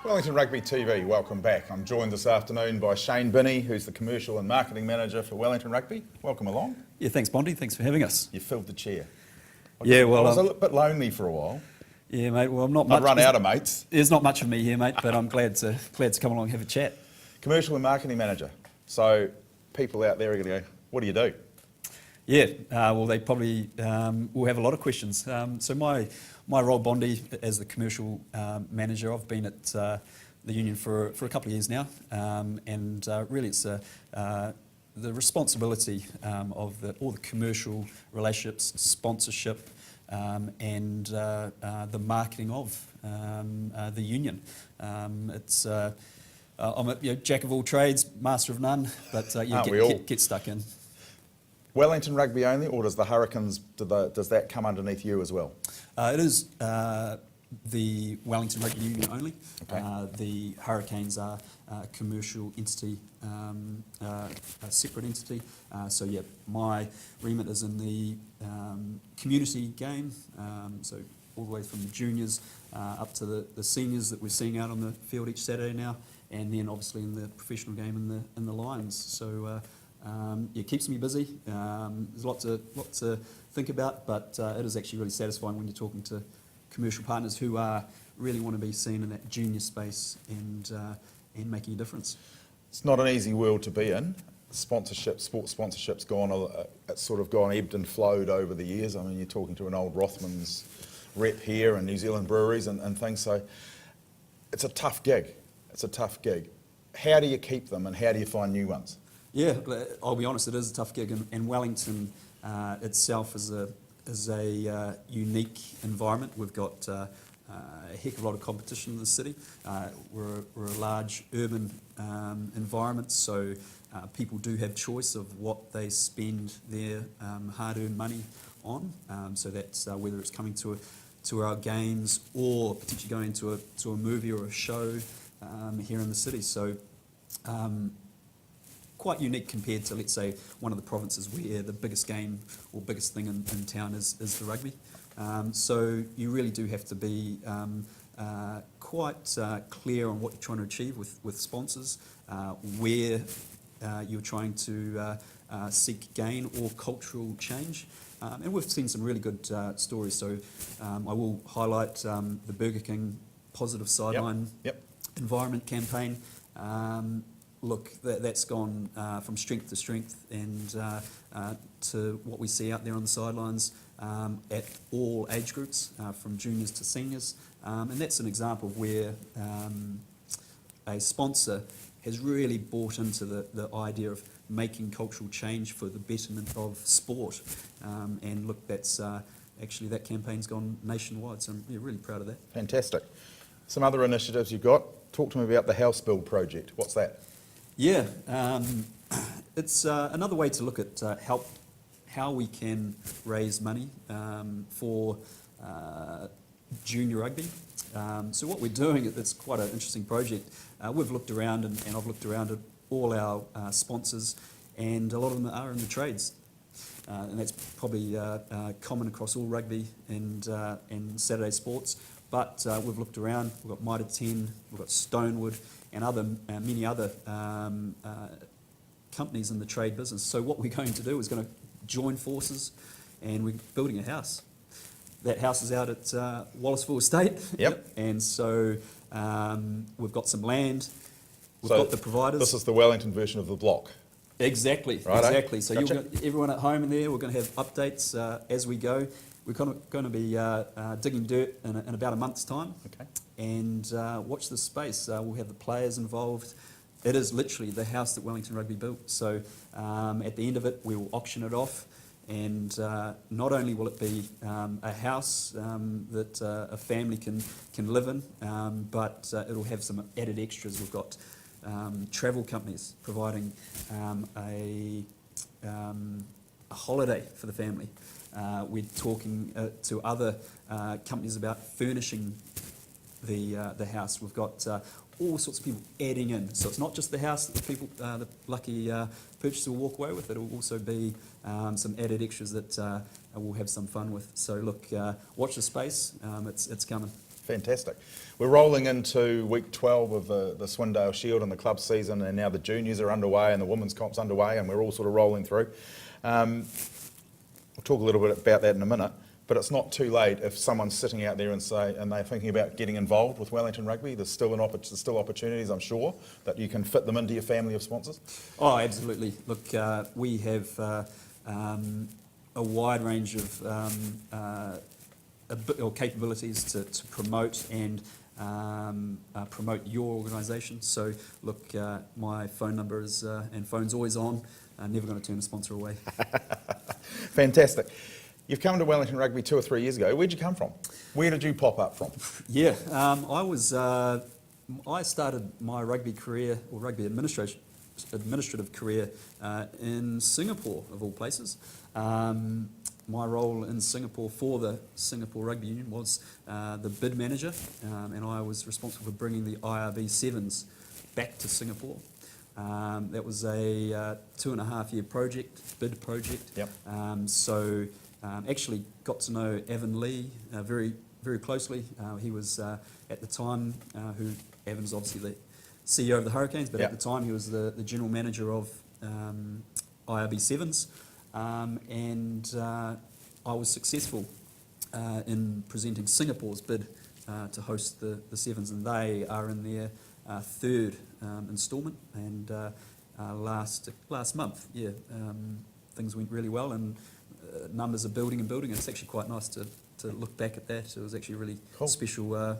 Wellington Rugby TV, welcome back. I'm joined this afternoon by Shane Binney, who's the Commercial and Marketing Manager for Wellington Rugby. Welcome along. Yeah, thanks Bondi, thanks for having us. You filled the chair. Yeah, well, I was a bit lonely for a while. Yeah, mate, well, I'm not much. I'd run out of mates. There's not much of me here, mate, but I'm glad to come along and have a chat. Commercial and Marketing Manager. So people out there are going to go, what do you do? Yeah, well, they probably will have a lot of questions. So my role, Bondi, as the Commercial Manager, I've been at the union for a couple of years now, and really it's the responsibility of all the commercial relationships, sponsorship, and the marketing of the union. I'm a jack of all trades, master of none, but get stuck in. Wellington Rugby only, or does the Hurricanes, does that come underneath you as well? It is the Wellington Rugby Union only. Okay. The Hurricanes are a commercial entity, a separate entity. So yeah, my remit is in the community game, so all the way from the juniors up to the seniors that we're seeing out on the field each Saturday now, and then obviously in the professional game in the Lions. So it keeps me busy. There's lots to think about, but it is actually really satisfying when you're talking to commercial partners who really want to be seen in that junior space and making a difference. It's not an easy world to be in. Sponsorship, sports sponsorship's it's sort of gone ebbed and flowed over the years. I mean, you're talking to an old Rothmans rep here and New Zealand breweries and things, so it's a tough gig. It's a tough gig. How do you keep them and how do you find new ones? Yeah, I'll be honest, it is a tough gig, and Wellington itself is a unique environment. We've got a heck of a lot of competition in the city. We're a large urban environment, so people do have choice of what they spend their hard-earned money on. So that's whether it's coming to our games or potentially going to a movie or a show here in the city. So quite unique compared to, let's say, one of the provinces where the biggest game or biggest thing in town is the rugby. So you really do have to be quite clear on what you're trying to achieve with sponsors, where you're trying to seek gain or cultural change. And we've seen some really good stories. So I will highlight the Burger King Positive Sideline Environment campaign. Look, that's gone from strength to strength, and to what we see out there on the sidelines at all age groups, from juniors to seniors. And that's an example of where a sponsor has really bought into the idea of making cultural change for the betterment of sport. And look, that's actually, that campaign's gone nationwide, so I'm really proud of that. Fantastic. Some other initiatives you've got. Talk to me about the House Build project. What's that? Yeah, it's another way to look at how we can raise money for junior rugby. So what we're doing, it's quite an interesting project. We've looked around, and I've looked around at all our sponsors, and a lot of them are in the trades. And that's probably common across all rugby and Saturday sports. But we've looked around, we've got Mitre 10, we've got Stonewood, and many other companies in the trade business. So what we're going to do is going to join forces, and we're building a house. That house is out at Wallaceville Estate. Yep. And so we've got some land, we've got the providers. This is the Wellington version of the block. Exactly, Righto. exactly. So Gotcha. Everyone at home in there, we're going to have updates as we go. We're going to be digging dirt in about a month's time. Okay. And watch this space. We'll have the players involved. It is literally the house that Wellington Rugby built. So at the end of it, we will auction it off. And not only will it be a house that a family can live in, but it'll have some added extras. We've got travel companies providing a holiday for the family. We're talking to other companies about furnishing the house. We've got all sorts of people adding in. So it's not just the house that the people, the lucky purchaser will walk away with. It'll also be some added extras that we'll have some fun with. So look, watch the space. It's coming. Fantastic. We're rolling into week 12 of the Swindale Shield and the club season, and now the juniors are underway and the women's comp's underway, and we're all sort of rolling through. We'll talk a little bit about that in a minute, but it's not too late if someone's sitting out there and they're thinking about getting involved with Wellington Rugby. There's still opportunities, I'm sure, that you can fit them into your family of sponsors. Oh, absolutely. Look, we have a wide range of capabilities to promote and promote your organisation. So, look, my phone number is and phone's always on. Never going to turn a sponsor away. Fantastic. You've come to Wellington Rugby 2 or 3 years ago. Where'd you come from? Where did you pop up from? Yeah, I started my rugby career, or rugby administrative career, in Singapore, of all places. My role in Singapore for the Singapore Rugby Union was the bid manager, and I was responsible for bringing the IRB Sevens back to Singapore. That was a 2.5-year bid project. Yep. Actually got to know Evan Lee very, very closely. He was at the time, Evan's obviously the CEO of the Hurricanes, but yep. at the time he was the general manager of IRB Sevens. I was successful in presenting Singapore's bid to host the Sevens, and they are in their third instalment. And last month, things went really well, and numbers are building and building. And it's actually quite nice to look back at that. It was actually a really cool. Special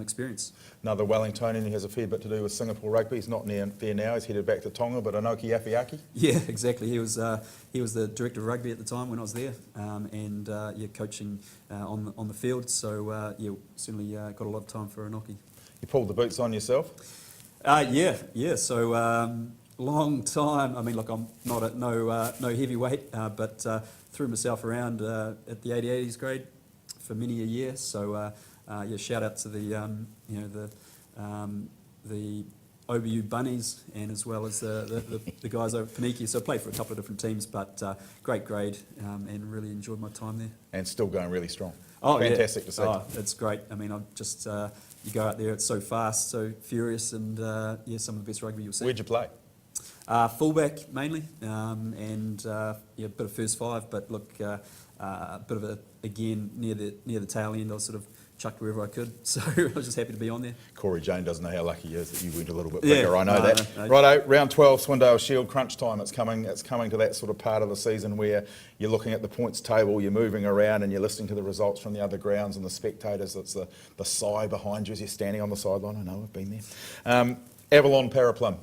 experience. Another Wellingtonian who has a fair bit to do with Singapore Rugby. He's not there now. He's headed back to Tonga, but Anoki Afiaki. Yeah, exactly. He was the director of rugby at the time when I was there, coaching on the field. So certainly got a lot of time for Anoki. You pulled the boots on yourself? Yeah. So long time. I mean, look, I'm not at no heavyweight, but threw myself around at the 80s grade for many a year. So shout out to the OBU Bunnies, and as well as the guys over at Paniki. So I played for a couple of different teams, but great grade, and really enjoyed my time there. And still going really strong. Oh, fantastic to see. Oh, it's great. I mean, I'm just you go out there, it's so fast, so furious, and some of the best rugby you'll see. Where'd you play? Fullback mainly, and a bit of first five, but look, a bit of again near the tail end. I was sort of chucked wherever I could, so I was just happy to be on there. Corey Jane doesn't know how lucky he is that you went a little bit bigger. Yeah, I know that. No. Righto, round 12, Swindale Shield, crunch time. It's coming to that sort of part of the season where you're looking at the points table, you're moving around, and you're listening to the results from the other grounds and the spectators. It's the sigh behind you as you're standing on the sideline. I know, I've been there. Avalon Paraplum.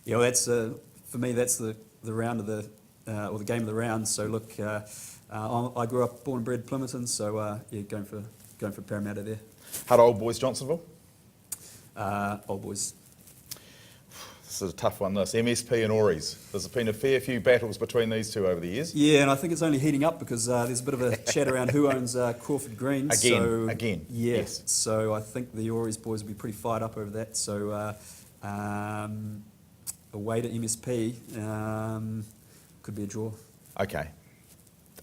Yeah, well, that's for me. That's the round of the or the game of the round. So look, I grew up born and bred Plymonton, so going for Parramatta there. How Old Boys Johnsonville? Old Boys. This is a tough one, this. MSP and Auries. There's been a fair few battles between these two over the years. Yeah, and I think it's only heating up because there's a bit of a chat around who owns Crawford Green. Again. Yeah, yes. So I think the Auries boys will be pretty fired up over that. So away to MSP could be a draw. Okay.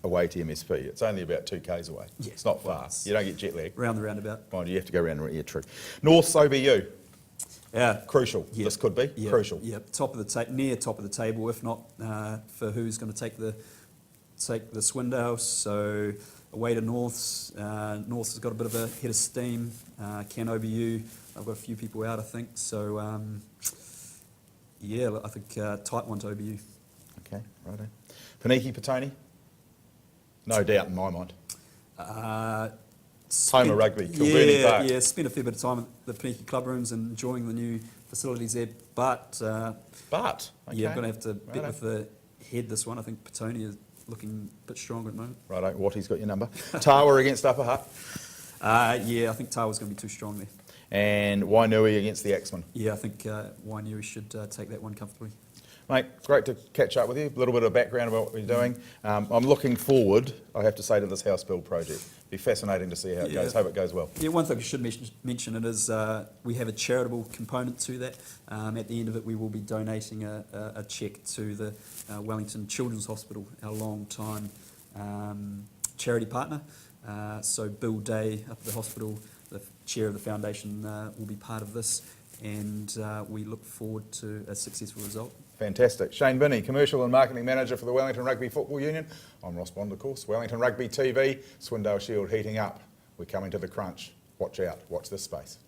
Away to MSP. It's only about 2 k's away. Yeah. It's not far. You don't get jet lag. Round the roundabout. Mind you have to go around. Yeah, true. North's OBU. Yeah. Crucial. Yep. This could be crucial. Yeah. Near top of the table, if not for who's going to take the Swindale. So away to Norths. Norths has got a bit of a head of steam. Can OBU. I've got a few people out, I think. So I think tight one to OBU. Okay, righto. Paniki Petone. No doubt in my mind. Home of rugby, Kilburn Park. Yeah, spent a fair bit of time at the Paniki club rooms and enjoying the new facilities there. But okay. Yeah, I'm going to have to bet with the head this one. I think Petone is looking a bit stronger at the moment. Righto, Watty's got your number. Tawa against Upper Hutt. I think Tawa's going to be too strong there. And Wainui against the Axemen. Yeah, I think Wainui should take that one comfortably. Mate, great to catch up with you. A little bit of background about what we're doing. I'm looking forward, I have to say, to this house build project. It'll be fascinating to see how it goes. Hope it goes well. Yeah, one thing I should mention it is we have a charitable component to that. At the end of it, we will be donating a cheque to the Wellington Children's Hospital, our long-time charity partner. So Bill Day up at the hospital the chair of the foundation, will be part of this, and we look forward to a successful result. Fantastic. Shane Binney, Commercial and Marketing Manager for the Wellington Rugby Football Union. I'm Ross Bond, of course. Wellington Rugby TV, Swindale Shield heating up. We're coming to the crunch. Watch out. Watch this space.